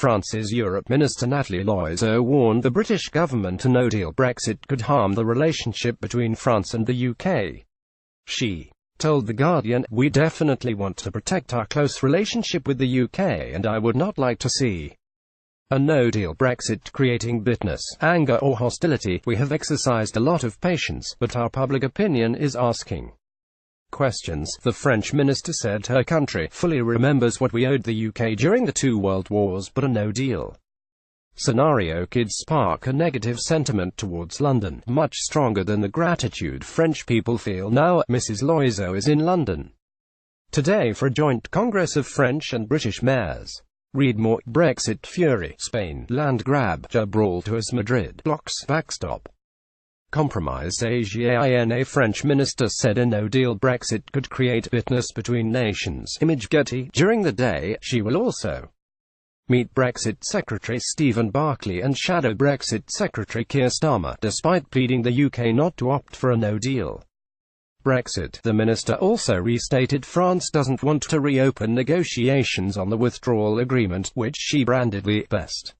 France's Europe Minister Nathalie Loiseau warned the British government a no-deal Brexit could harm the relationship between France and the UK. She told The Guardian, "We definitely want to protect our close relationship with the UK, and I would not like to see a no-deal Brexit creating bitterness, anger or hostility. We have exercised a lot of patience, but our public opinion is asking questions." The French minister said her country fully remembers what we owed the UK during the two world wars, but a no-deal scenario could spark a negative sentiment towards London, much stronger than the gratitude French people feel now. Mrs Loiseau is in London today for a joint congress of French and British mayors. Read more. Brexit fury. Spain. Land grab Gibraltar as Madrid blocks backstop compromise. AGAINA French minister said a no-deal Brexit could create bitterness between nations. Image Getty. During the day, she will also meet Brexit Secretary Stephen Barclay and shadow Brexit Secretary Keir Starmer, despite pleading the UK not to opt for a no-deal Brexit. The minister also restated France doesn't want to reopen negotiations on the withdrawal agreement, which she branded the best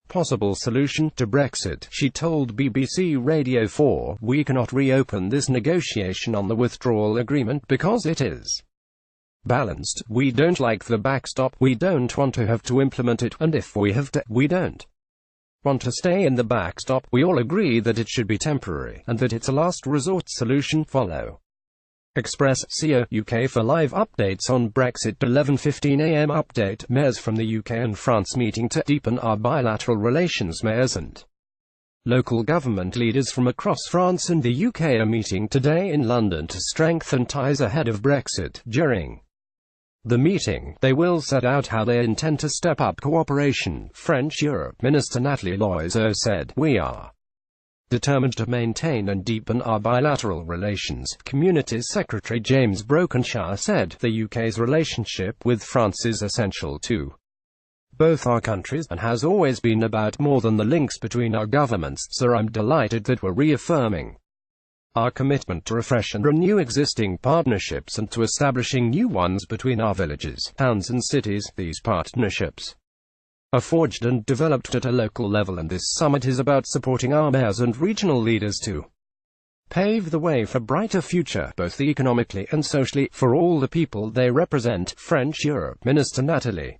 possible solution to Brexit. She told BBC Radio 4, "We cannot reopen this negotiation on the withdrawal agreement because it is balanced. We don't like the backstop, we don't want to have to implement it, and if we have to, we don't want to stay in the backstop. We all agree that it should be temporary, and that it's a last resort solution." Follow Express CO UK for live updates on Brexit. 11:15 AM update. Mayors from the UK and France meeting to deepen our bilateral relations. Mayors and local government leaders from across France and the UK are meeting today in London to strengthen ties ahead of Brexit. During the meeting, they will set out how they intend to step up cooperation. French Europe Minister Nathalie Loiseau said, "We are determined to maintain and deepen our bilateral relations." Communities Secretary James Brokenshire said, "The UK's relationship with France is essential to both our countries, and has always been about more than the links between our governments, so I'm delighted that we're reaffirming our commitment to refresh and renew existing partnerships and to establishing new ones between our villages, towns and cities. These partnerships are forged and developed at a local level, and this summit is about supporting our mayors and regional leaders to pave the way for a brighter future, both economically and socially, for all the people they represent." French Europe Minister Nathalie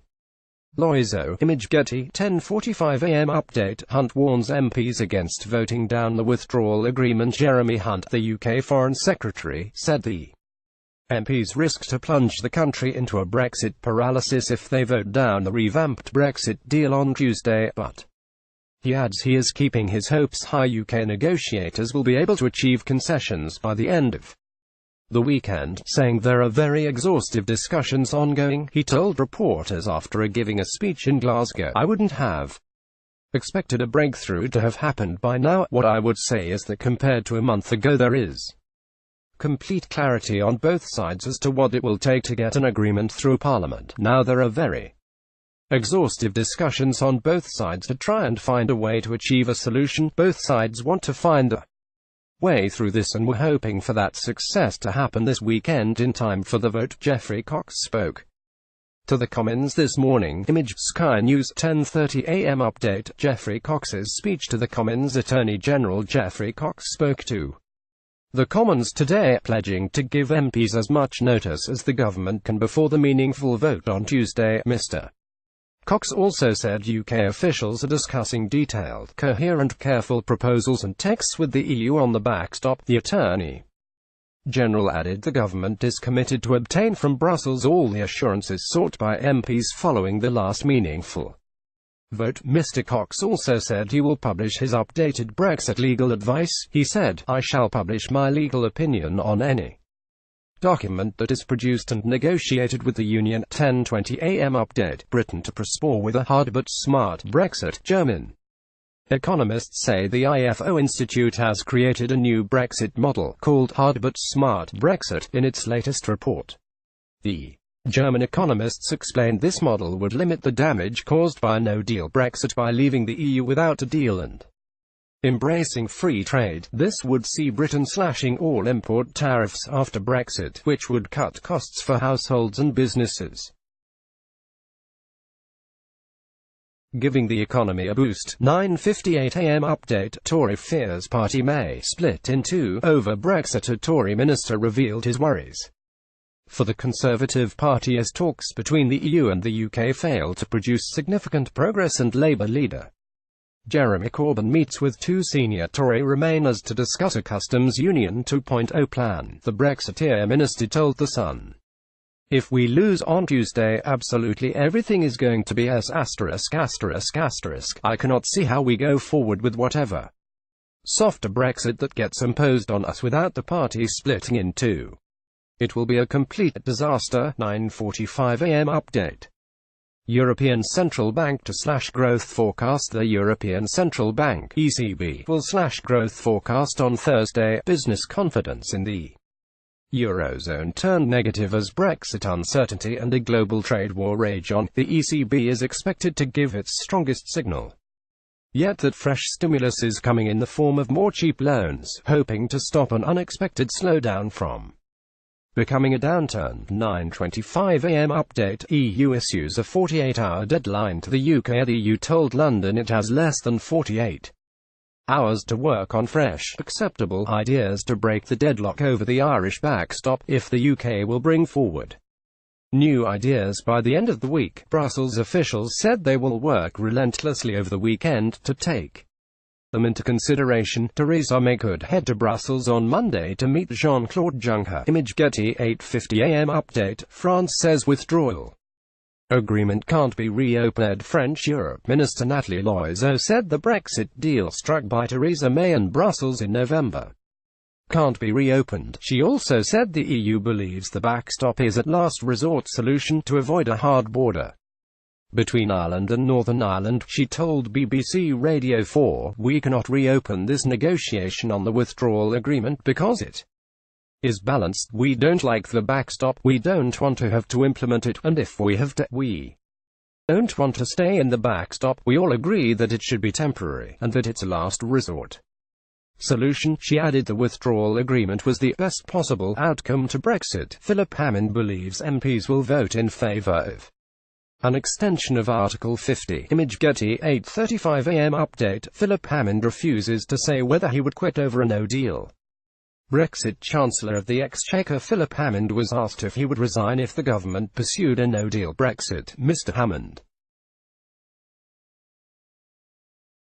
Loiseau. Image Getty. 10:45 AM update. Hunt warns MPs against voting down the withdrawal agreement. Jeremy Hunt, the UK Foreign Secretary, said the MPs risk to plunge the country into a Brexit paralysis if they vote down the revamped Brexit deal on Tuesday, but he adds he is keeping his hopes high. UK negotiators will be able to achieve concessions by the end of the weekend, saying there are very exhaustive discussions ongoing. He told reporters after giving a speech in Glasgow, "I wouldn't have expected a breakthrough to have happened by now. What I would say is that compared to a month ago there is complete clarity on both sides as to what it will take to get an agreement through Parliament. Now there are very exhaustive discussions on both sides to try and find a way to achieve a solution. Both sides want to find a way through this, and we're hoping for that success to happen this weekend in time for the vote." Geoffrey Cox spoke to the Commons this morning. Image Sky News. 10:30 AM update. Geoffrey Cox's speech to the Commons. Attorney General Geoffrey Cox spoke to the Commons today, pledging to give MPs as much notice as the government can before the meaningful vote on Tuesday. Mr. Cox also said UK officials are discussing detailed, coherent, careful proposals and texts with the EU on the backstop. The Attorney General added the government is committed to obtain from Brussels all the assurances sought by MPs following the last meaningful vote. Mr. Cox also said he will publish his updated Brexit legal advice. He said, "I shall publish my legal opinion on any document that is produced and negotiated with the Union." 10:20 AM update. Britain to prosper with a hard but smart Brexit. German economists say the IFO Institute has created a new Brexit model, called Hard but Smart Brexit, in its latest report. The German economists explained this model would limit the damage caused by a no-deal Brexit by leaving the EU without a deal and embracing free trade. This would see Britain slashing all import tariffs after Brexit, which would cut costs for households and businesses. giving the economy a boost. 9:58 AM update. Tory fears party may split in two over Brexit. A Tory minister revealed his worries for the Conservative Party as talks between the EU and the UK fail to produce significant progress, and Labour leader Jeremy Corbyn meets with two senior Tory Remainers to discuss a customs union 2.0 plan, the Brexiteer minister told The Sun. If we lose on Tuesday, absolutely everything is going to be I cannot see how we go forward with whatever softer Brexit that gets imposed on us without the party splitting in two. It will be a complete disaster. 9:45 AM update. European Central Bank to slash growth forecast. The European Central Bank (ECB) will slash growth forecast on Thursday. Business confidence in the Eurozone turned negative as Brexit uncertainty and a global trade war rage on. The ECB is expected to give its strongest signal yet that fresh stimulus is coming in the form of more cheap loans, hoping to stop an unexpected slowdown from becoming a downturn. 9:25 AM update. EU issues a 48-hour deadline to the UK. The EU told London it has less than 48 hours to work on fresh, acceptable ideas to break the deadlock over the Irish backstop, if the UK will bring forward new ideas by the end of the week. Brussels officials said they will work relentlessly over the weekend to take them into consideration. Theresa May could head to Brussels on Monday to meet Jean-Claude Juncker. Image Getty. 8:50 AM update. France says withdrawal agreement can't be reopened. French Europe Minister Nathalie Loiseau said the Brexit deal struck by Theresa May and Brussels in November can't be reopened. She also said the EU believes the backstop is a last resort solution to avoid a hard border between Ireland and Northern Ireland. She told BBC Radio 4, "We cannot reopen this negotiation on the withdrawal agreement because it is balanced. We don't like the backstop, we don't want to have to implement it, and if we have to, we don't want to stay in the backstop. We all agree that it should be temporary, and that it's a last resort solution." She added the withdrawal agreement was the best possible outcome to Brexit. Philip Hammond believes MPs will vote in favour of an extension of Article 50. Image Getty. 8:35 AM update. Philip Hammond refuses to say whether he would quit over a no-deal Brexit. Chancellor of the Exchequer Philip Hammond was asked if he would resign if the government pursued a no-deal Brexit. Mr Hammond,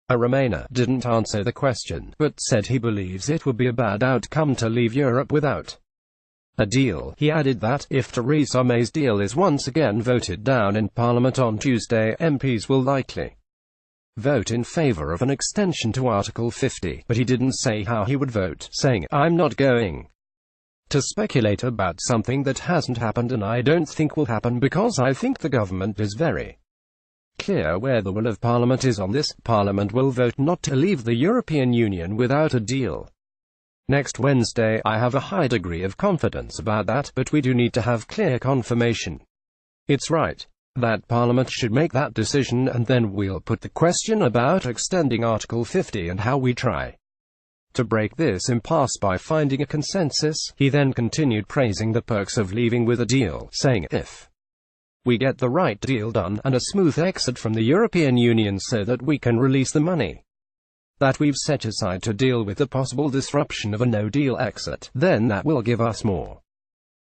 a Remainer, didn't answer the question, but said he believes it would be a bad outcome to leave Europe without a deal. He added that, if Theresa May's deal is once again voted down in Parliament on Tuesday, MPs will likely vote in favour of an extension to Article 50, but he didn't say how he would vote, saying, "I'm not going to speculate about something that hasn't happened and I don't think will happen, because I think the government is very clear where the will of Parliament is on this. Parliament will vote not to leave the European Union without a deal next Wednesday. I have a high degree of confidence about that, but we do need to have clear confirmation. It's right that Parliament should make that decision, and then we'll put the question about extending Article 50 and how we try to break this impasse by finding a consensus." He then continued praising the perks of leaving with a deal, saying, "If we get the right deal done, and a smooth exit from the European Union so that we can release the money that we've set aside to deal with the possible disruption of a no-deal exit, then that will give us more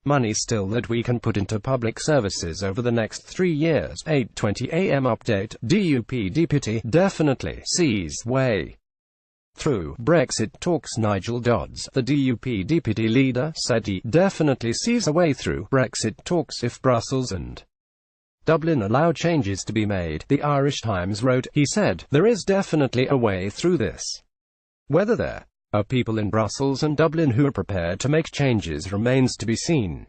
money still that we can put into public services over the next 3 years. 8:20 AM update. DUP deputy definitely sees way through Brexit talks. Nigel Dodds, the DUP deputy leader, said he definitely sees a way through Brexit talks if Brussels and Dublin allow changes to be made. The Irish Times wrote, he said, "There is definitely a way through this. Whether there are people in Brussels and Dublin who are prepared to make changes remains to be seen."